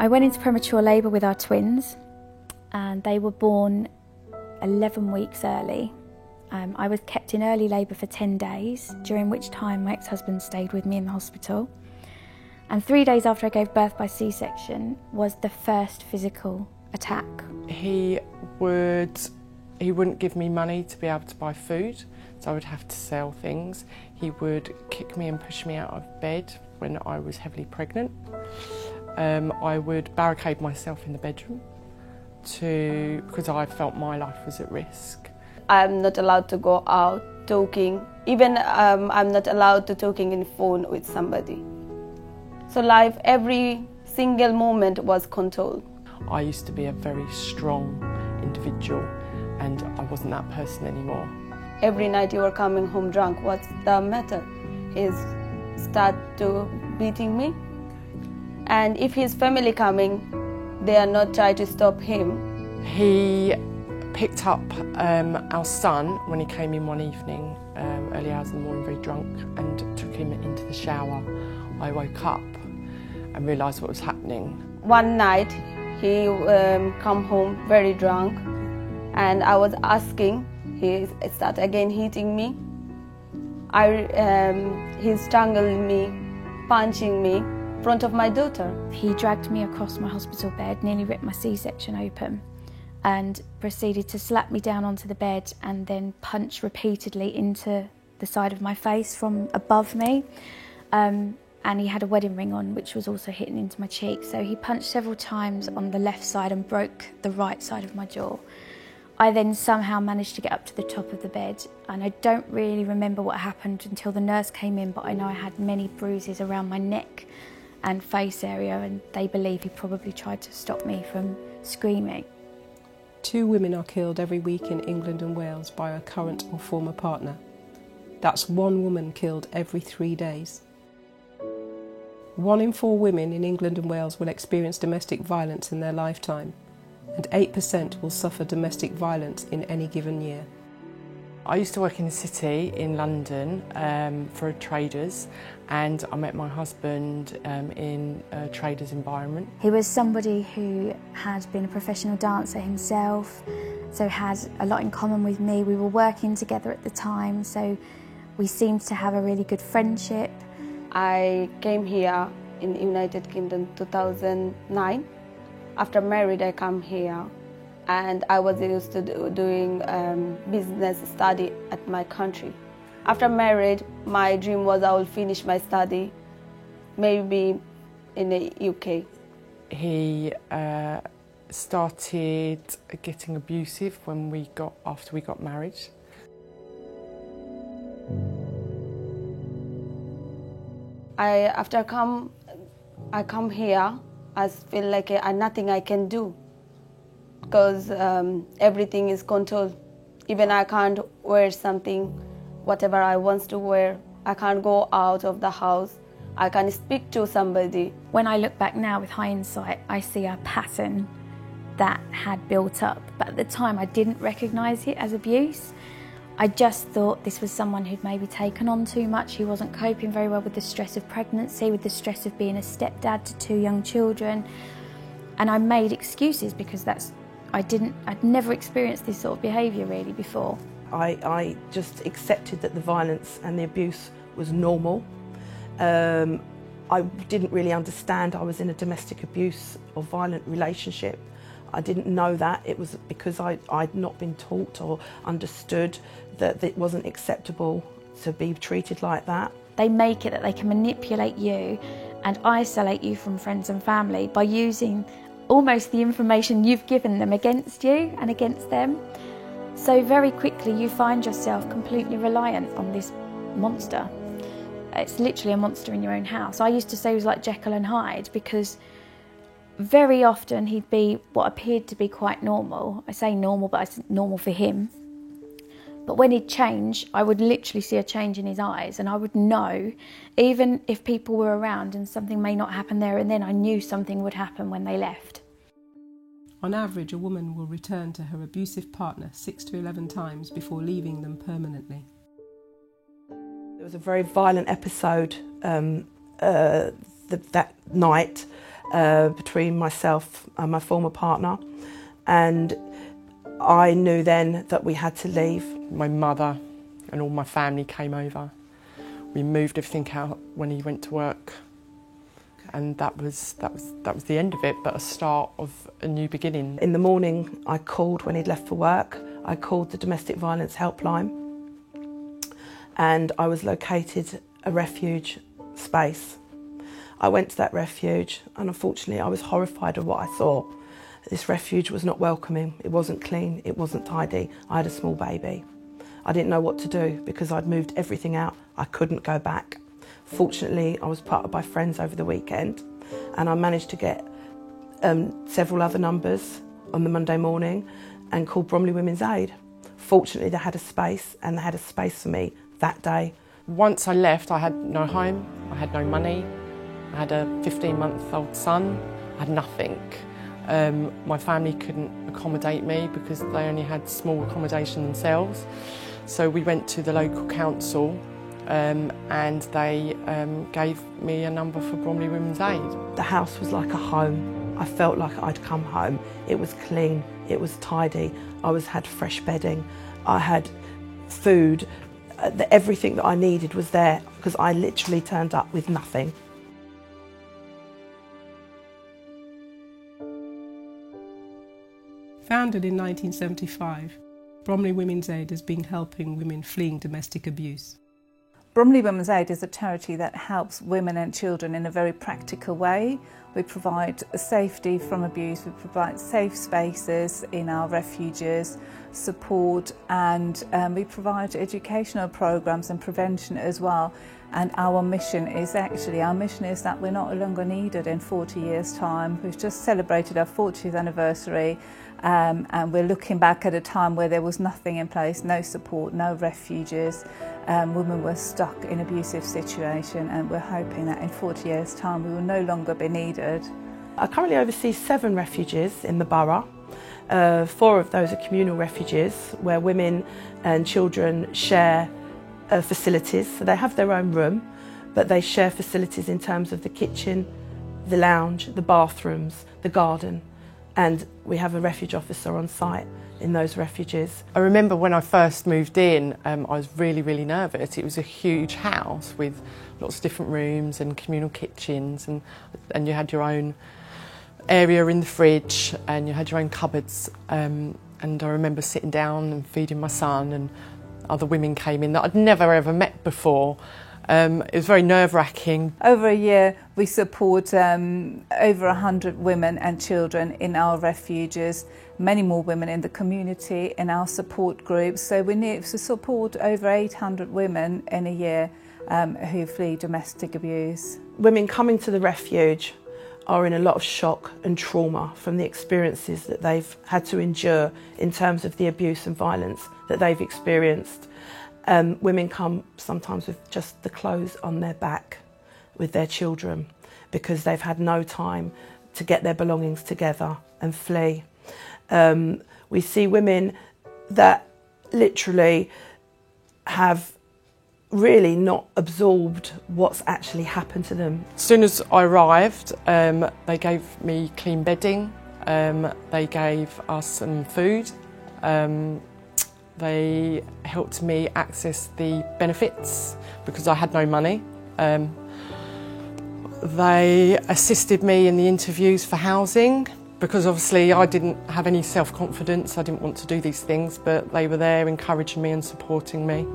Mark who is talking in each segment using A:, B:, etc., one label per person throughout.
A: I went into premature labour with our twins, and they were born 11 weeks early. I was kept in early labour for 10 days, during which time my ex-husband stayed with me in the hospital. And 3 days after I gave birth by C-section was the first physical attack.
B: He wouldn't give me money to be able to buy food, so I would have to sell things. He would kick me and push me out of bed when I was heavily pregnant. I would barricade myself in the bedroom because I felt my life was at risk.
C: I'm not allowed to go out talking. Even I'm not allowed to talking in phone with somebody. So life, every single moment was controlled.
B: I used to be a very strong individual and I wasn't that person anymore.
C: Every night you were coming home drunk. What's the matter? He's start to beating me. And if his family coming, they are not trying to stop him.
B: He picked up our son when he came in one evening, early hours in the morning, very drunk, and took him into the shower. I woke up and realised what was happening.
C: One night he come home very drunk, and I was asking, he started again hitting me. He strangled me, punching me in front of my daughter.
A: He dragged me across my hospital bed, nearly ripped my C-section open, and proceeded to slap me down onto the bed and then punch repeatedly into the side of my face from above me. And he had a wedding ring on, which was also hitting into my cheek. So he punched several times on the left side and broke the right side of my jaw. I then somehow managed to get up to the top of the bed, and I don't really remember what happened until the nurse came in, but I know I had many bruises around my neck and face area, and they believe he probably tried to stop me from screaming.
D: 2 women are killed every week in England and Wales by a current or former partner. That's 1 woman killed every 3 days. 1 in 4 women in England and Wales will experience domestic violence in their lifetime, and 8% will suffer domestic violence in any given year.
B: I used to work in the city in London for traders, and I met my husband in a trader's environment.
A: He was somebody who had been a professional dancer himself, so had a lot in common with me. We were working together at the time, so we seemed to have a really good friendship.
C: I came here in United Kingdom 2009. After married, I come here, and I was used to doing business study at my country. After married, my dream was I will finish my study, maybe in the UK.
B: He started getting abusive after we got married.
C: After I come here, I feel like nothing I can do, because everything is controlled. Even I can't wear something, whatever I want to wear. I can't go out of the house. I can speak to somebody.
A: When I look back now with hindsight, I see a pattern that had built up, but at the time I didn't recognise it as abuse. I just thought this was someone who'd maybe taken on too much, who wasn't coping very well with the stress of pregnancy, with the stress of being a stepdad to 2 young children. And I made excuses because I'd never experienced this sort of behaviour really before.
E: I just accepted that the violence and the abuse was normal. I didn't really understand I was in a domestic abuse or violent relationship. I didn't know that. It was because I'd not been taught or understood that it wasn't acceptable to be treated like that.
A: They make it that they can manipulate you and isolate you from friends and family by using almost the information you've given them against you and against them. So very quickly you find yourself completely reliant on this monster. It's literally a monster in your own house. I used to say he was like Jekyll and Hyde, because very often he'd be what appeared to be quite normal. I say normal, but it's normal for him. But when he'd change, I would literally see a change in his eyes, and I would know, even if people were around and something may not happen there and then, I knew something would happen when they left.
D: On average, a woman will return to her abusive partner 6 to 11 times before leaving them permanently.
E: There was a very violent episode that night, between myself and my former partner, and I knew then that we had to leave.
B: My mother and all my family came over. We moved everything out when he went to work, and that was the end of it, but a start of a new beginning.
E: In the morning, I called when he'd left for work. I called the domestic violence helpline, and I was located a refuge space. I went to that refuge, and unfortunately I was horrified at what I saw. This refuge was not welcoming, it wasn't clean, it wasn't tidy. I had a small baby. I didn't know what to do because I'd moved everything out. I couldn't go back. Fortunately, I was parted by friends over the weekend, and I managed to get several other numbers on the Monday morning and called Bromley Women's Aid. Fortunately, they had a space, and they had a space for me that day.
B: Once I left, I had no home, I had no money, I had a 15-month-old son, I had nothing. My family couldn't accommodate me because they only had small accommodation themselves. So we went to the local council and they gave me a number for Bromley Women's Aid.
E: The house was like a home. I felt like I'd come home. It was clean, it was tidy, I had fresh bedding, I had food, everything that I needed was there because I literally turned up with nothing.
D: Founded in 1975, Bromley Women's Aid has been helping women fleeing domestic abuse.
F: Bromley Women's Aid is a charity that helps women and children in a very practical way. We provide safety from abuse, we provide safe spaces in our refuges, support, and we provide educational programs and prevention as well. And our mission is that we're not longer needed in 40 years' time. We've just celebrated our 40th anniversary, and we're looking back at a time where there was nothing in place, no support, no refuges. Women were stuck in abusive situation, and we're hoping that in 40 years' time we will no longer be needed.
E: I currently oversee 7 refuges in the borough. 4 of those are communal refuges where women and children share facilities. So they have their own room, but they share facilities in terms of the kitchen, the lounge, the bathrooms, the garden, and we have a refuge officer on site in those refuges.
B: I remember when I first moved in, I was really nervous. It was a huge house with lots of different rooms and communal kitchens, and you had your own area in the fridge and you had your own cupboards. And I remember sitting down and feeding my son, and other women came in that I'd never ever met before. It was very nerve-wracking.
F: Over a year we support over 100 women and children in our refuges, many more women in the community in our support groups. So we need to support over 800 women in a year who flee domestic abuse.
E: Women coming to the refuge are in a lot of shock and trauma from the experiences that they've had to endure in terms of the abuse and violence that they've experienced. Women come sometimes with just the clothes on their back with their children because they've had no time to get their belongings together and flee. We see women that literally have really not absorbed what's actually happened to them.
B: As soon as I arrived, they gave me clean bedding, they gave us some food, they helped me access the benefits because I had no money. They assisted me in the interviews for housing because obviously I didn't have any self-confidence, I didn't want to do these things, but they were there encouraging me and supporting me,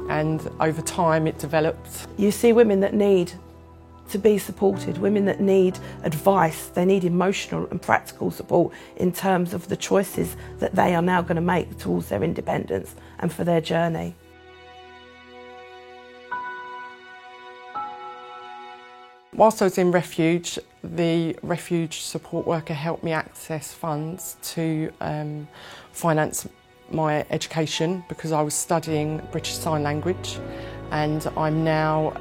B: and over time it developed.
E: You see women that need to be supported, women that need advice, they need emotional and practical support in terms of the choices that they are now going to make towards their independence and for their journey.
B: Whilst I was in refuge, the refuge support worker helped me access funds to finance my education because I was studying British Sign Language, and I'm now,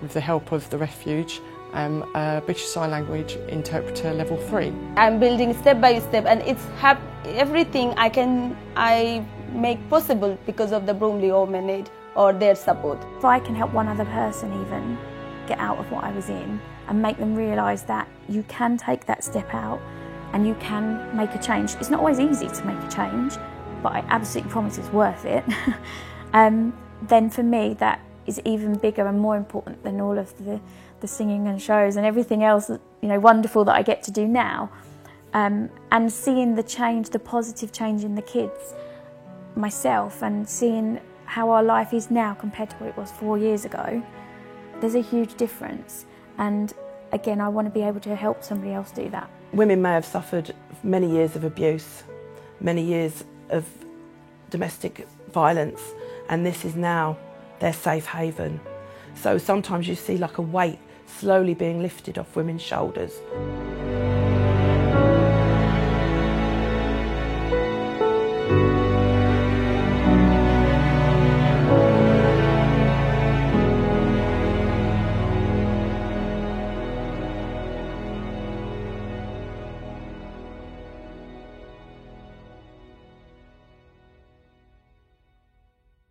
B: with the help of the refuge, a British Sign Language interpreter level 3.
C: I'm building step by step, and it's everything I make possible because of the Bromley Women's Aid or their support.
A: If I can help one other person even get out of what I was in, and make them realise that you can take that step out and you can make a change. It's not always easy to make a change, but I absolutely promise it's worth it. Then for me that is even bigger and more important than all of the singing and shows and everything else, you know, wonderful that I get to do now. And seeing the change, the positive change in the kids, myself, and seeing how our life is now compared to what it was 4 years ago, there's a huge difference. And again, I want to be able to help somebody else do that.
E: Women may have suffered many years of abuse, many years of domestic violence, and this is now their safe haven. So sometimes you see like a weight slowly being lifted off women's shoulders.